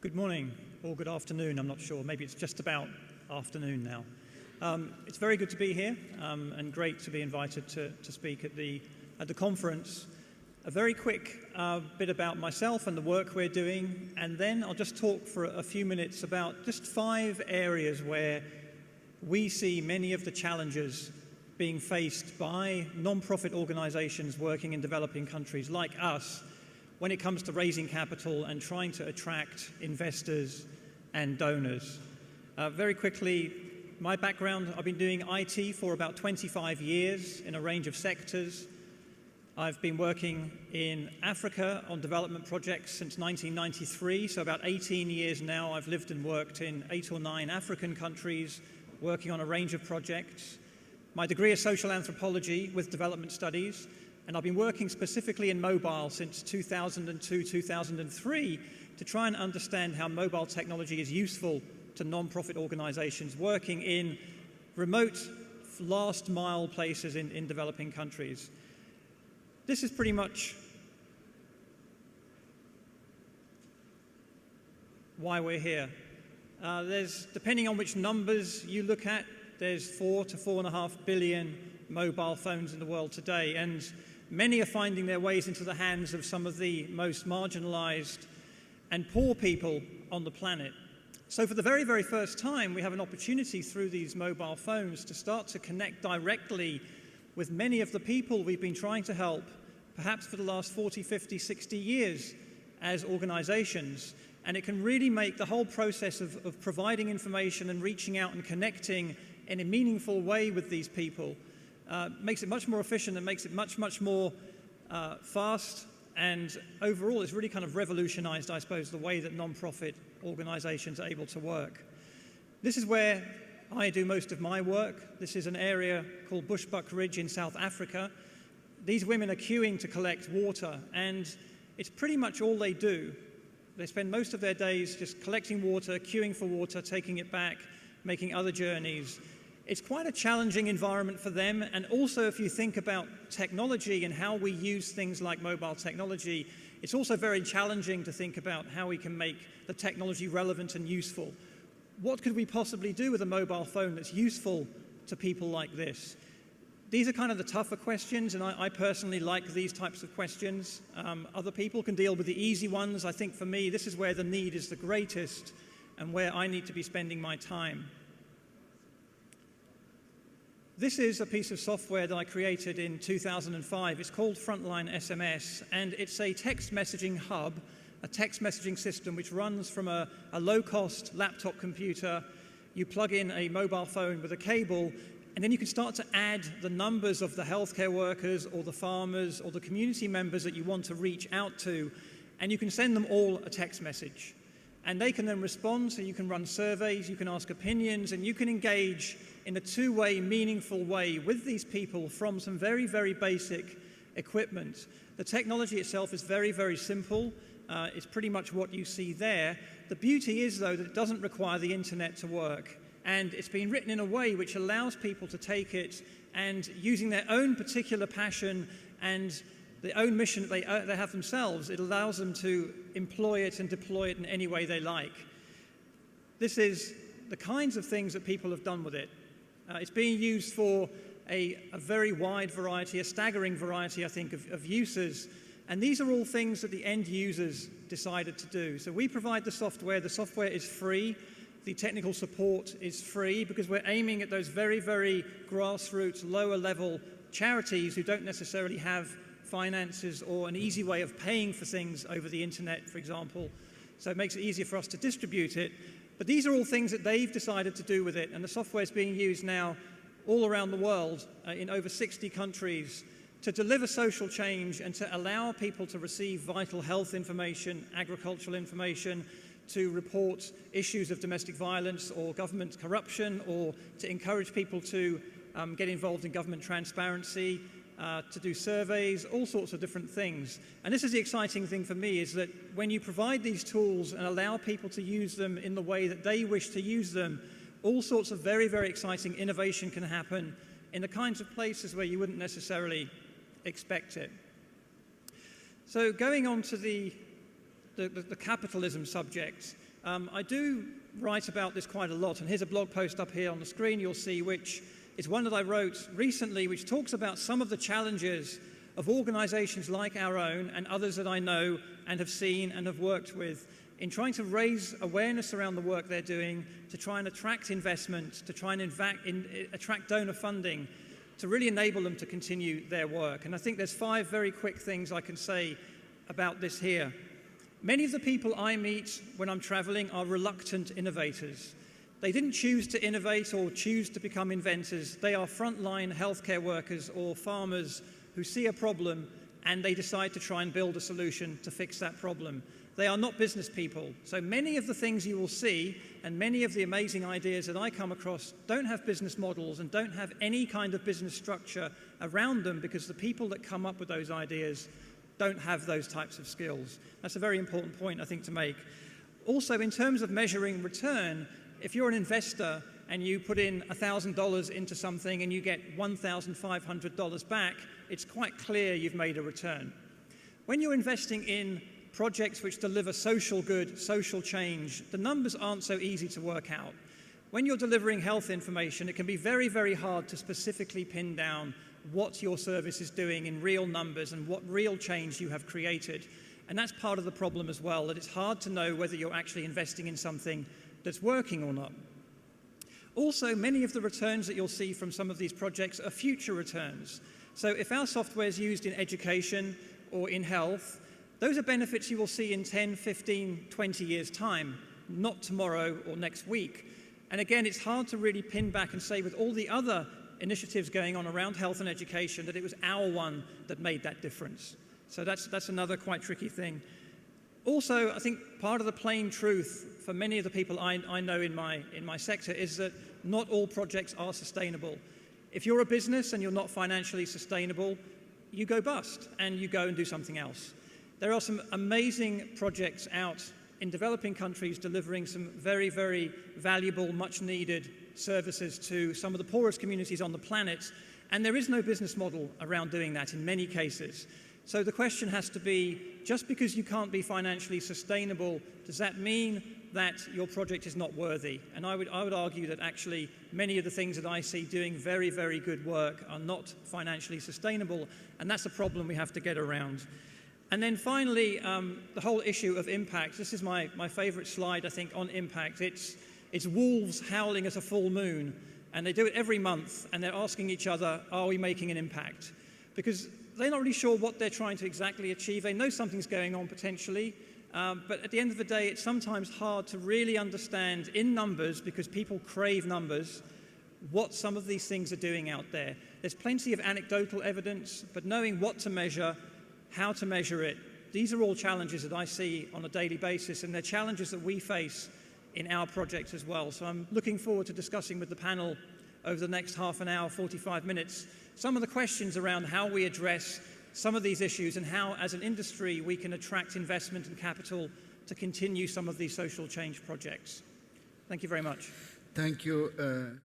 Good morning, or good afternoon, I'm not sure. Maybe it's just about afternoon now. It's very good to be here and great to be invited to speak at the conference. A very quick bit about myself and the work we're doing, and then I'll just talk for a few minutes about just 5 areas where we see many of the challenges being faced by non-profit organizations working in developing countries like us when it comes to raising capital and trying to attract investors and donors. Very quickly, my background, I've been doing IT for about 25 years in a range of sectors. I've been working in Africa on development projects since 1993, so about 18 years now. I've lived and worked in 8 or 9 African countries, working on a range of projects. My degree is social anthropology with development studies, and I've been working specifically in mobile since 2002, 2003 to try and understand how mobile technology is useful to non-profit organizations working in remote, last-mile places in developing countries. This is pretty much why we're here. Depending on which numbers you look at, there's 4 to 4.5 billion mobile phones in the world today, and many are finding their ways into the hands of some of the most marginalized and poor people on the planet. So for the very, very first time, we have an opportunity through these mobile phones to start to connect directly with many of the people we've been trying to help, perhaps for the last 40, 50, 60 years as organizations. And it can really make the whole process of providing information and reaching out and connecting in a meaningful way with these people, makes it much more efficient and makes it much, much more fast. And overall, it's really kind of revolutionized, I suppose, the way that non-profit organizations are able to work. This is where I do most of my work. This is an area called Bushbuck Ridge in South Africa. These women are queuing to collect water, and it's pretty much all they do. They spend most of their days just collecting water, queuing for water, taking it back, making other journeys. It's quite a challenging environment for them, and also if you think about technology and how we use things like mobile technology, it's also very challenging to think about how we can make the technology relevant and useful. What could we possibly do with a mobile phone that's useful to people like this? These are kind of the tougher questions, and I personally like these types of questions. Other people can deal with the easy ones. I think for me, this is where the need is the greatest and where I need to be spending my time. This is a piece of software that I created in 2005. It's called Frontline SMS, and it's a text messaging hub, a text messaging system which runs from a low-cost laptop computer. You plug in a mobile phone with a cable, and then you can start to add the numbers of the healthcare workers or the farmers or the community members that you want to reach out to, and you can send them all a text message. And they can then respond, so you can run surveys, you can ask opinions, and you can engage in a two-way, meaningful way with these people from some very, very basic equipment. The technology itself is very, very simple. It's pretty much what you see there. The beauty is, though, that it doesn't require the internet to work. And it's been written in a way which allows people to take it and, using their own particular passion and the own mission that they have themselves, it allows them to employ it and deploy it in any way they like. This is the kinds of things that people have done with it. It's being used for a very wide variety, a staggering variety, I think, of uses. And these are all things that the end users decided to do. So we provide the software. The software is free. The technical support is free because we're aiming at those very, very grassroots, lower-level charities who don't necessarily have finances or an easy way of paying for things over the internet, for example. So it makes it easier for us to distribute it. But these are all things that they've decided to do with it, and the software is being used now all around the world in over 60 countries to deliver social change and to allow people to receive vital health information, agricultural information, to report issues of domestic violence or government corruption, or to encourage people to get involved in government transparency, to do surveys, all sorts of different things. And this is the exciting thing for me, is that when you provide these tools and allow people to use them in the way that they wish to use them, all sorts of very, very exciting innovation can happen in the kinds of places where you wouldn't necessarily expect it. So going on to the capitalism subject, I do write about this quite a lot, and here's a blog post up here on the screen you'll see, which is one that I wrote recently, which talks about some of the challenges of organizations like our own and others that I know and have seen and have worked with in trying to raise awareness around the work they're doing, to try and attract investment, to try and attract donor funding, to really enable them to continue their work. And I think there's 5 very quick things I can say about this here. Many of the people I meet when I'm traveling are reluctant innovators. They didn't choose to innovate or choose to become inventors. They are frontline healthcare workers or farmers who see a problem and they decide to try and build a solution to fix that problem. They are not business people. So many of the things you will see and many of the amazing ideas that I come across don't have business models and don't have any kind of business structure around them because the people that come up with those ideas don't have those types of skills. That's a very important point, I think, to make. Also, in terms of measuring return, if you're an investor and you put in $1,000 into something and you get $1,500 back, it's quite clear you've made a return. When you're investing in projects which deliver social good, social change, the numbers aren't so easy to work out. When you're delivering health information, it can be very, very hard to specifically pin down what your service is doing in real numbers and what real change you have created. And that's part of the problem as well, that it's hard to know whether you're actually investing in something that's working or not. Also, many of the returns that you'll see from some of these projects are future returns. So if our software is used in education or in health, those are benefits you will see in 10, 15, 20 years' time, not tomorrow or next week. And again, it's hard to really pin back and say with all the other initiatives going on around health and education that it was our one that made that difference. So that's another quite tricky thing. Also, I think part of the plain truth for many of the people I know in my sector is that not all projects are sustainable. If you're a business and you're not financially sustainable, you go bust and you go and do something else. There are some amazing projects out in developing countries delivering some very, very valuable, much needed services to some of the poorest communities on the planet, and there is no business model around doing that in many cases. So the question has to be, just because you can't be financially sustainable, does that mean that your project is not worthy? And I would argue that actually many of the things that I see doing very, very good work are not financially sustainable, and that's a problem we have to get around. And then finally, the whole issue of impact. This is my favorite slide, I think, on impact. It's wolves howling at a full moon, and they do it every month, and they're asking each other, are we making an impact? Because they're not really sure what they're trying to exactly achieve. They know something's going on potentially, but at the end of the day, it's sometimes hard to really understand in numbers, because people crave numbers, what some of these things are doing out there. There's plenty of anecdotal evidence, but knowing what to measure, how to measure it, these are all challenges that I see on a daily basis, and they're challenges that we face in our projects as well. So I'm looking forward to discussing with the panel over the next half an hour, 45 minutes, some of the questions around how we address some of these issues and how, as an industry, we can attract investment and capital to continue some of these social change projects. Thank you very much. Thank you.